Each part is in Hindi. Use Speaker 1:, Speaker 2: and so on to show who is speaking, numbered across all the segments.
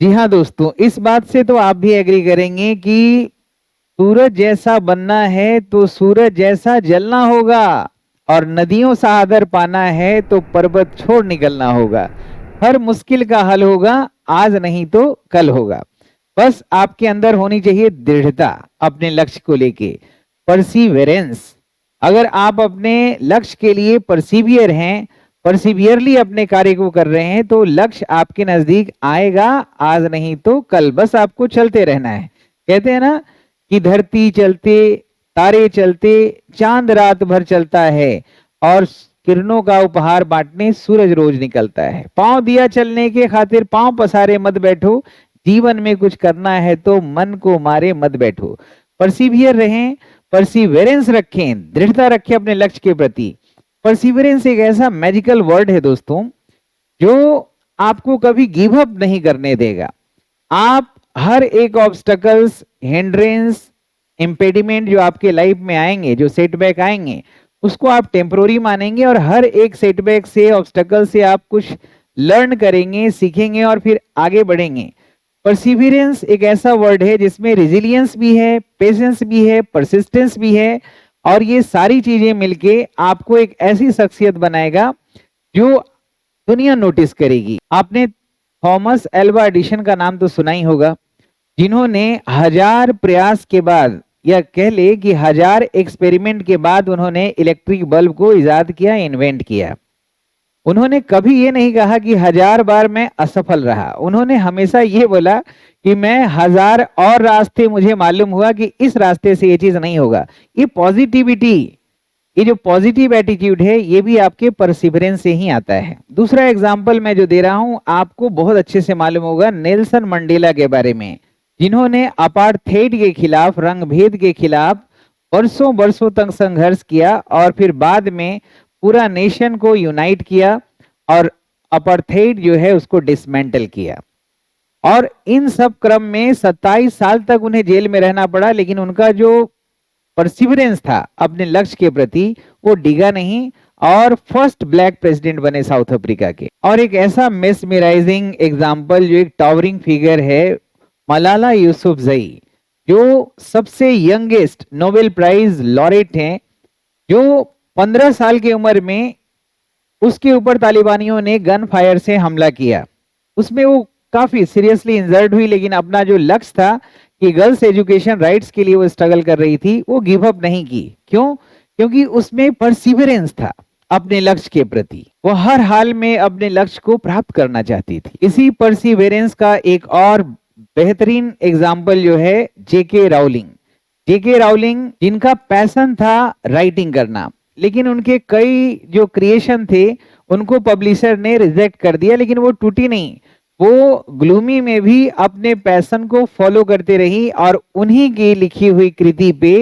Speaker 1: जी हाँ दोस्तों, इस बात से तो आप भी एग्री करेंगे कि सूरज जैसा बनना है तो सूरज जैसा जलना होगा, और नदियों सा आदर पाना है तो पर्वत छोड़ निकलना होगा। हर मुश्किल का हल होगा, आज नहीं तो कल होगा। बस आपके अंदर होनी चाहिए दृढ़ता अपने लक्ष्य को लेके, परसीवेरेंस। अगर आप अपने लक्ष्य के लिए परसिवियर हैं, परसिवियरली अपने कार्य को कर रहे हैं, तो लक्ष्य आपके नजदीक आएगा, आज नहीं तो कल। बस आपको चलते रहना है। कहते हैं ना कि धरती चलते, तारे चलते, चांद रात भर चलता है, और किरणों का उपहार बांटने सूरज रोज निकलता है। पांव दिया चलने के खातिर पांव पसारे मत बैठो, जीवन में कुछ करना है तो मन को मारे मत बैठो। परसिवियर रहें, परसिवेरेंस रखें, दृढ़ता रखें अपने लक्ष्य के प्रति। परसिवेरेंस एक ऐसा मैजिकल वर्ड है दोस्तों, जो आपको कभी गिव अप नहीं करने देगा। आप हर एक ऑब्स्टकल्स, हिंड्रेंस, इम्पेडिमेंट जो आपके लाइफ में आएंगे, जो सेटबैक आएंगे, उसको आप टेम्पोररी मानेंगे, और हर एक सेटबैक से, ऑब्स्टकल से आप कुछ लर्न करेंगे, सीखेंगे और फिर आगे बढ़ेंगे। परसिवियरेंस एक ऐसा वर्ड है जिसमें रेजिलियंस भी है, पेशेंस भी है, परसिस्टेंस भी है, और ये सारी चीजें मिलके आपको एक ऐसी शख्सियत बनाएगा जो दुनिया नोटिस करेगी। आपने थॉमस एल्वा एडिशन का नाम तो सुना ही होगा, जिन्होंने 1000 प्रयास के बाद, या कह ले कि 1000 एक्सपेरिमेंट के बाद उन्होंने इलेक्ट्रिक बल्ब को इजाद किया, इन्वेंट किया। उन्होंने कभी ये नहीं कहा कि 1000 बार मैं असफल रहा। उन्होंने हमेशा ये बोला कि मैं 1000 और रास्ते मुझे मालूम हुआ कि इस रास्ते से ये चीज नहीं होगा। ये पॉजिटिविटी, ये जो पॉजिटिव एटीट्यूड है, ये भी आपके परसिवरेंस से ही आता है। दूसरा एग्जाम्पल मैं जो दे रहा हूं, आपको बहुत अच्छे से मालूम होगा नेल्सन मंडेला के बारे में, जिन्होंने अपार्थेड के खिलाफ, रंग भेद के खिलाफ वर्षों वर्षों तक संघर्ष किया, और फिर बाद में पूरा नेशन को यूनाइट किया और अपार्थेड जो है उसको डिसमेंटल किया। और इन सब क्रम में 27 साल तक उन्हें जेल में रहना पड़ा, लेकिन उनका जो परसिवरेंस था अपने लक्ष्य के प्रति, वो डिगा नहीं, और फर्स्ट ब्लैक प्रेसिडेंट बने साउथ अफ्रीका के। और एक ऐसा मेस्मराइजिंग एग्जाम्पल, जो एक टॉवरिंग फिगर है, मलाला यूसुफजई, जो सबसे यंगेस्ट नोबेल प्राइज लॉरेट हैं, जो 15 साल की उम्र में उसके ऊपर तालिबानियों ने गन फायर से हमला किया। उसमें वो काफी सीरियसली इंजर्ड हुई, लेकिन अपना जो लक्ष्य था कि गर्ल्स एजुकेशन राइट्स के लिए वो स्ट्रगल कर रही थी, वो गिव अप नहीं की। क्यों? क्योंकि उसमें परसिवरेंस था अपने लक्ष्य के प्रति। वो हर हाल में अपने लक्ष्य को प्राप्त करना चाहती थी। इसी परसिवरेंस का एक और बेहतरीन एग्जाम्पल जो है जेके राउलिंग। जेके राउलिंग, जिनका पैशन था राइटिंग करना, लेकिन उनके कई जो क्रिएशन थे उनको पब्लिशर ने रिजेक्ट कर दिया, लेकिन वो टूटी नहीं। वो ग्लूमी में भी अपने पैशन को फॉलो करते रही, और उन्हीं की लिखी हुई कृति पे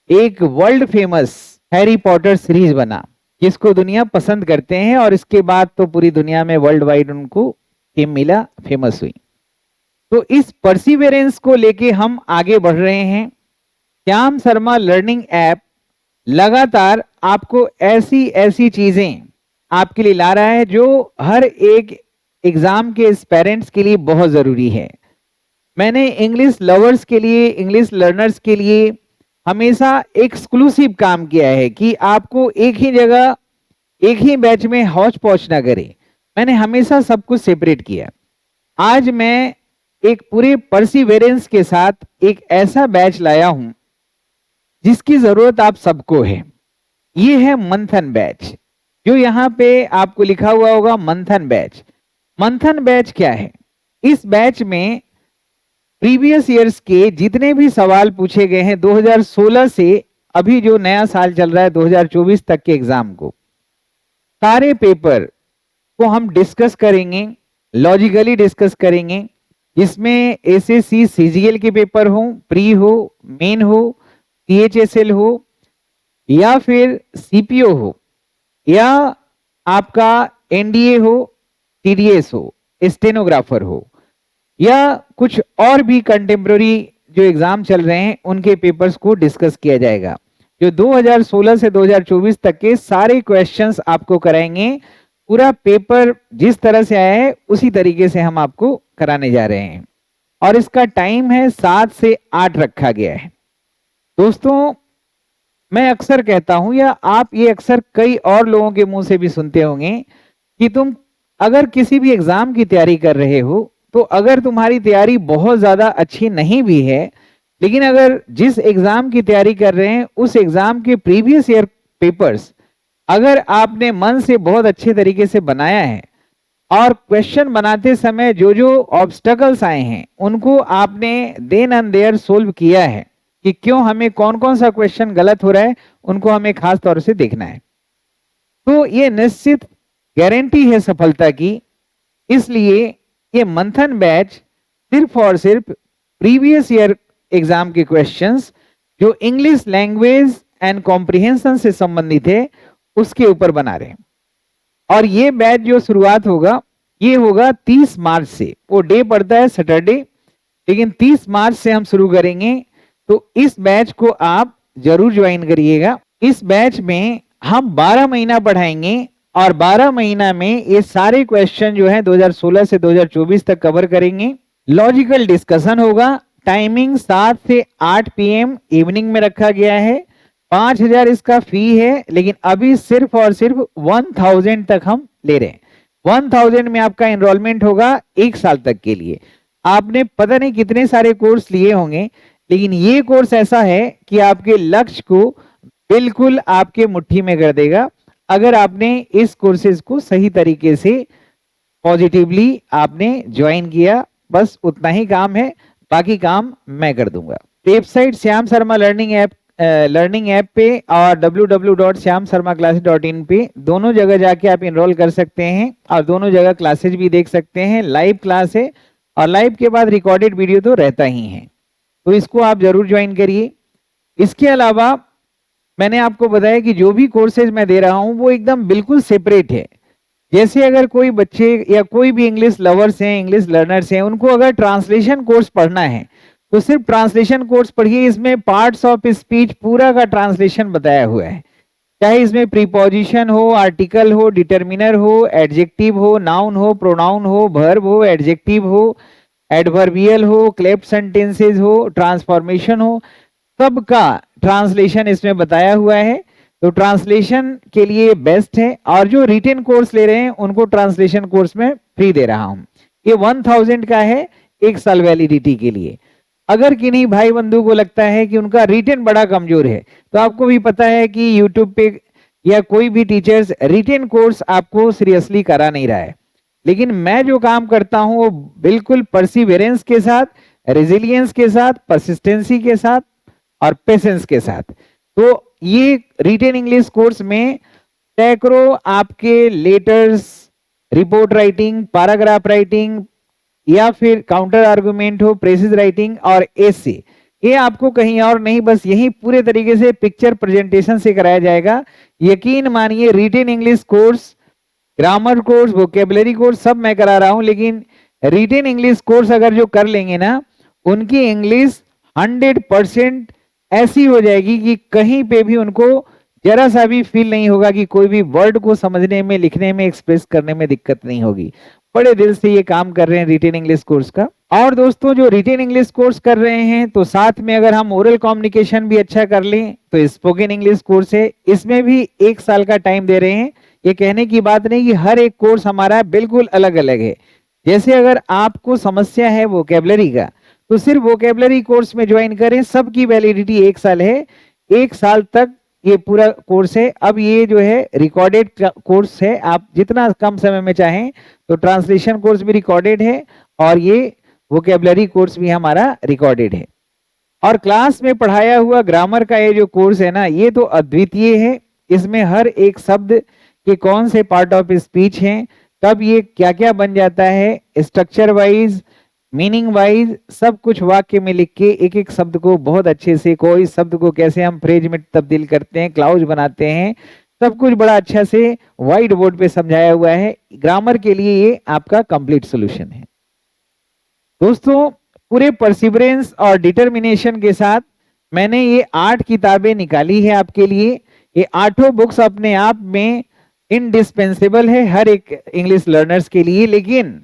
Speaker 1: एक world famous Harry Potter series बना, जिसको दुनिया पसंद करते हैं, और इसके बाद तो पूरी दुनिया में वर्ल्ड वाइड उनको फेम मिला, फेमस हुई। तो इस परसिवेरेंस को लेके हम आगे बढ़ रहे हैं। श्याम शर्मा लर्निंग ऐप लगातार आपको ऐसी ऐसी चीजें आपके लिए ला रहा है, जो हर एक एग्जाम के पेरेंट्स के लिए बहुत जरूरी है। मैंने इंग्लिश लवर्स के लिए, इंग्लिश लर्नर्स के लिए हमेशा एक्सक्लूसिव काम किया है कि आपको एक ही जगह, एक ही बैच में हौच पौच ना करे। मैंने हमेशा सब कुछ सेपरेट किया। आज मैं एक पूरे परसिवेरेंस के साथ एक ऐसा बैच लाया हूं जिसकी जरूरत आप सबको है। ये है मंथन बैच, जो यहाँ पे आपको लिखा हुआ होगा मंथन बैच। मंथन बैच क्या है? इस बैच में प्रीवियस ईयर्स के जितने भी सवाल पूछे गए हैं 2016 से अभी जो नया साल चल रहा है 2024 तक के एग्जाम को, सारे पेपर को हम डिस्कस करेंगे, लॉजिकली डिस्कस करेंगे। इसमें एसएससी सीजीएल के पेपर हो, प्री हो, मेन हो, सीएचएसएल हो, या फिर सीपीओ हो, या आपका एनडीए हो, टीडीएस हो, स्टेनोग्राफर हो, या कुछ और भी कंटेम्प्रेरी जो एग्जाम चल रहे हैं उनके पेपर्स को डिस्कस किया जाएगा। जो 2016 से 2024 तक के सारे क्वेश्चंस आपको कराएंगे। पूरा पेपर जिस तरह से आया है उसी तरीके से हम आपको कराने जा रहे हैं और इसका टाइम है 7 से 8 रखा गया है। दोस्तों मैं अक्सर कहता हूं या आप ये अक्सर कई और लोगों के मुंह से भी सुनते होंगे कि तुम अगर किसी भी एग्जाम की तैयारी कर रहे हो तो अगर तुम्हारी तैयारी बहुत ज्यादा अच्छी नहीं भी है, लेकिन अगर जिस एग्जाम की तैयारी कर रहे हैं उस एग्जाम के प्रीवियस ईयर पेपर्स अगर आपने मन से बहुत अच्छे तरीके से बनाया है और क्वेश्चन बनाते समय जो जो ऑब्स्टकल्स आए हैं उनको आपने देन एंड देयर सोल्व किया है कि क्यों हमें कौन कौन सा क्वेश्चन गलत हो रहा है, उनको हमें खास तौर से देखना है, तो ये निश्चित गारंटी है सफलता की। इसलिए ये मंथन बैच सिर्फ और सिर्फ प्रीवियस ईयर एग्जाम के क्वेश्चंस जो इंग्लिश लैंग्वेज एंड कॉम्प्रिहेंशन से संबंधित है उसके ऊपर बना रहे हैं। और ये बैच जो शुरुआत होगा ये होगा 30 मार्च से, वो डे पड़ता है सैटरडे, लेकिन 30 मार्च से हम शुरू करेंगे। तो इस बैच को आप जरूर ज्वाइन करिएगा। इस बैच में हम 12 महीना पढ़ाएंगे और 12 महीना में ये सारे क्वेश्चन जो है 2016 से 2024 तक कवर करेंगे। लॉजिकल डिस्कशन होगा। टाइमिंग 7 से 8 PM इवनिंग में रखा गया है। 5000 इसका फी है, लेकिन अभी सिर्फ और सिर्फ 1000 तक हम ले रहे हैं। 1000 में आपका एनरोलमेंट होगा 1 साल तक के लिए। आपने पता नहीं कितने सारे कोर्स लिए होंगे, लेकिन ये कोर्स ऐसा है कि आपके लक्ष्य को बिल्कुल आपके मुट्ठी में कर देगा अगर आपने इस कोर्सेज को सही तरीके से पॉजिटिवली आपने ज्वाइन किया। बस उतना ही काम है, बाकी काम मैं कर दूंगा। Website Shyam Sharma learning app पे और www.shyamsharmaclasses.in पे दोनों जगह जाके आप इनरोल कर सकते हैं और दोनों जगह क्लासेज भी देख सकते हैं। लाइव क्लास है और लाइव के बाद रिकॉर्डेड वीडियो तो रहता ही है, तो इसको आप जरूर ज्वाइन करिए। इसके अलावा मैंने आपको बताया कि जो भी कोर्सेज मैं दे रहा हूं वो एकदम बिल्कुल सेपरेट है। जैसे अगर कोई बच्चे या कोई भी इंग्लिश लवर्स हैं, इंग्लिश लर्नर्स हैं, उनको अगर ट्रांसलेशन कोर्स पढ़ना है तो सिर्फ ट्रांसलेशन कोर्स पढ़िए। इसमें पार्ट्स ऑफ स्पीच पूरा का ट्रांसलेशन बताया हुआ है, चाहे इसमें प्रीपोजिशन हो, आर्टिकल हो, डिटर्मिनर हो, एडजेक्टिव हो, नाउन हो, प्रोनाउन हो, वर्ब हो, एडजेक्टिव हो, एडवर्बियल हो, क्लेप्ट सेंटेंसेस हो, ट्रांसफॉर्मेशन हो, सबका ट्रांसलेशन इसमें बताया हुआ है। तो ट्रांसलेशन के लिए बेस्ट है। और जो रिटेन कोर्स ले रहे हैं उनको ट्रांसलेशन कोर्स में फ्री दे रहा हूं। ये 1000 का है 1 साल वैलिडिटी के लिए। अगर किन्हीं भाई बंधु को लगता है कि उनका रिटेन बड़ा कमजोर है, तो आपको भी पता है कि यूट्यूब पे या कोई भी टीचर्स रिटेन कोर्स आपको सीरियसली करा नहीं रहा है, लेकिन मैं जो काम करता हूं वो बिल्कुल परसिवियरेंस के साथ, रेजिलियंस के साथ, परसिस्टेंसी के साथ और पेशेंस के साथ। तो ये रिटेन इंग्लिश कोर्स में सैकड़ों आपके letters, report writing, paragraph writing या फिर काउंटर आर्गुमेंट हो, प्रेसिज राइटिंग और एसे, ये आपको कहीं और नहीं बस यही पूरे तरीके से पिक्चर प्रेजेंटेशन से कराया जाएगा। यकीन मानिए written English course, grammar course, vocabulary course सब मैं करा रहा हूं, लेकिन रिटेन इंग्लिश कोर्स अगर जो कर लेंगे ना, उनकी इंग्लिश 100% ऐसी हो जाएगी कि कहीं पे भी उनको जरा सा भी फील नहीं होगा कि कोई भी वर्ड को समझने में, लिखने में, एक्सप्रेस करने में दिक्कत नहीं होगी। बड़े दिल से ये काम कर रहे हैं रिटेन इंग्लिश कोर्स का। और दोस्तों जो रिटेन इंग्लिश कोर्स कर रहे हैं तो साथ में अगर हम ओरल कम्युनिकेशन भी अच्छा कर लें तो स्पोकन इंग्लिश कोर्स है, इसमें भी 1 साल का टाइम दे रहे हैं। ये कहने की बात नहीं कि हर एक कोर्स हमारा बिल्कुल अलग अलग है। जैसे अगर आपको समस्या है वोकेबलरी का तो सिर्फ वोकेबलरी कोर्स में ज्वाइन करें, सबकी वैलिडिटी 1 साल है। 1 साल तक ये पूरा कोर्स है। अब ये जो है रिकॉर्डेड कोर्स है, आप जितना कम समय में चाहें तो ट्रांसलेशन कोर्स भी रिकॉर्डेड है और ये वोकेबलरी कोर्स भी हमारा रिकॉर्डेड है। और क्लास में पढ़ाया हुआ ग्रामर का ये जो कोर्स है ना, ये तो अद्वितीय है। इसमें हर एक शब्द के कौन से पार्ट ऑफ स्पीच हैं, कब ये क्या क्या बन जाता है, स्ट्रक्चर वाइज, मीनिंग वाइज, सब कुछ वाक्य में लिख के एक एक शब्द को बहुत अच्छे से, कोई शब्द को कैसे हम फ्रेज में तब्दील करते हैं, क्लाउज बनाते हैं, सब कुछ बड़ा अच्छा से व्हाइट बोर्ड पे समझाया हुआ है। ग्रामर के लिए ये आपका कंप्लीट सॉल्यूशन है। दोस्तों पूरे परसिवरेंस और डिटर्मिनेशन के साथ मैंने ये 8 किताबें निकाली है आपके लिए। ये 8 बुक्स अपने आप में इंडिस्पेंसेबल है हर एक इंग्लिश लर्नर्स के लिए, लेकिन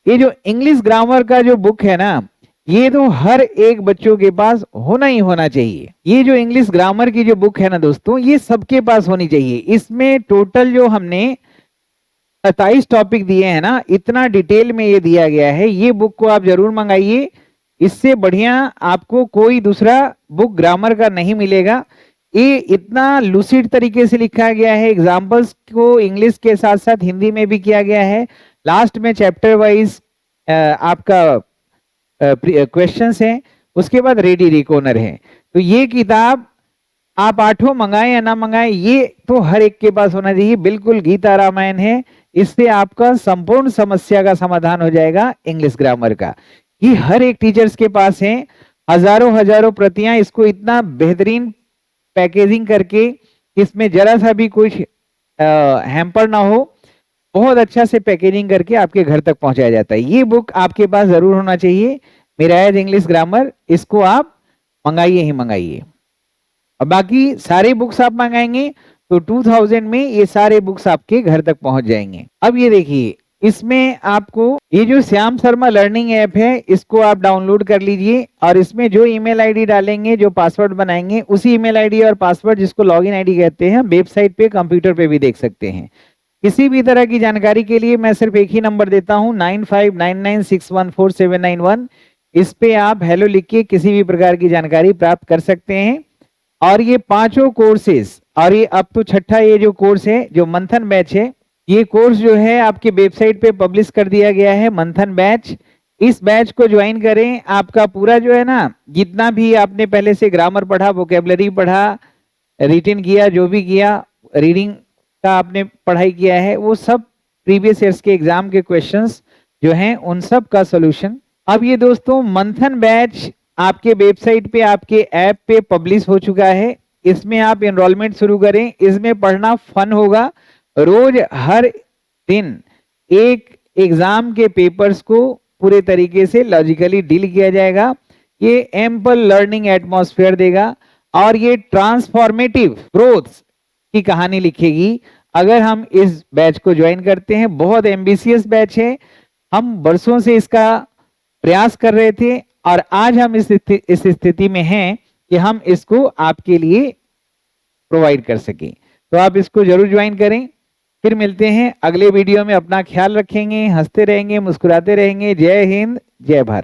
Speaker 1: ये जो इंग्लिश ग्रामर का जो बुक है ना, ये तो हर एक बच्चों के पास होना ही होना चाहिए। ये जो इंग्लिश ग्रामर की जो बुक है ना दोस्तों, ये सबके पास होनी चाहिए। इसमें टोटल जो हमने 27 टॉपिक दिए हैं ना, इतना डिटेल में ये दिया गया है। ये बुक को आप जरूर मंगाइए। इससे बढ़िया आपको कोई दूसरा बुक ग्रामर का नहीं मिलेगा। ये इतना लूसिड तरीके से लिखा गया है, एग्जाम्पल्स को इंग्लिश के साथ साथ हिंदी में भी किया गया है। लास्ट में चैप्टर वाइज आपका क्वेश्चंस हैं, उसके बाद रेडी रिकॉर्नर है। तो ये किताब आप 8 मंगाएं या ना मंगाएं, ये तो हर एक के पास होना चाहिए। बिल्कुल गीता रामायण है, इससे आपका संपूर्ण समस्या का समाधान हो जाएगा इंग्लिश ग्रामर का। ये हर एक टीचर्स के पास है, हजारों हजारों प्रतियां। इसको इतना बेहतरीन पैकेजिंग करके, इसमें जरा सा भी कुछ हैम्पर ना हो, बहुत अच्छा से पैकेजिंग करके आपके घर तक पहुंचाया जाता है। ये बुक आपके पास जरूर होना चाहिए, मिराज इंग्लिश ग्रामर। इसको आप मंगाइए ही मंगाइए। और बाकी सारे बुक्स आप मंगाएंगे तो 2000 में ये सारे बुक्स आपके घर तक पहुंच जाएंगे। अब ये देखिए, इसमें आपको ये जो श्याम शर्मा लर्निंग ऐप है, इसको आप डाउनलोड कर लीजिए। और इसमें जो ईमेल आईडी डालेंगे, जो पासवर्ड बनाएंगे, उसी ईमेल आईडी और पासवर्ड, जिसको लॉगिन आईडी कहते हैं, वेबसाइट पे कंप्यूटर पे भी देख सकते हैं। किसी भी तरह की जानकारी के लिए मैं सिर्फ एक ही नंबर देता हूं, 9599614791। इस पे आप हेलो लिख के किसी भी प्रकार की जानकारी प्राप्त कर सकते हैं। और ये पांचों कोर्सेज, और ये अब तो छठा ये जो कोर्स है, जो मंथन बैच है, ये कोर्स जो है आपके वेबसाइट पे पब्लिश कर दिया गया है, मंथन बैच। इस बैच को ज्वाइन करें। आपका पूरा जो है ना, जितना भी आपने पहले से ग्रामर पढ़ा, वोकेबलरी पढ़ा, रिटन किया, जो भी किया, रीडिंग का आपने पढ़ाई किया है, वो सब प्रीवियस ईयर्स के एग्जाम के क्वेश्चंस जो हैं, उन सब का सॉल्यूशन। अब ये दोस्तों मंथन बैच आपके वेबसाइट पे, आपके ऐप पे पब्लिश हो चुका है। इसमें आप एनरोलमेंट शुरू करें। इसमें पढ़ना फन होगा। रोज हर दिन एक एग्जाम के पेपर्स को पूरे तरीके से लॉजिकली डील किया जाएगा। ये एम्पल लर्निंग एटमॉस्फेयर देगा और ये ट्रांसफॉर्मेटिव ग्रोथ की कहानी लिखेगी अगर हम इस बैच को ज्वाइन करते हैं। बहुत एम्बिशियस बैच है। हम वर्षों से इसका प्रयास कर रहे थे और आज हम इस स्थिति में हैं कि हम इसको आपके लिए प्रोवाइड कर सकें। तो आप इसको जरूर ज्वाइन करें। फिर मिलते हैं अगले वीडियो में। अपना ख्याल रखेंगे, हंसते रहेंगे, मुस्कुराते रहेंगे। जय हिंद, जय भारत।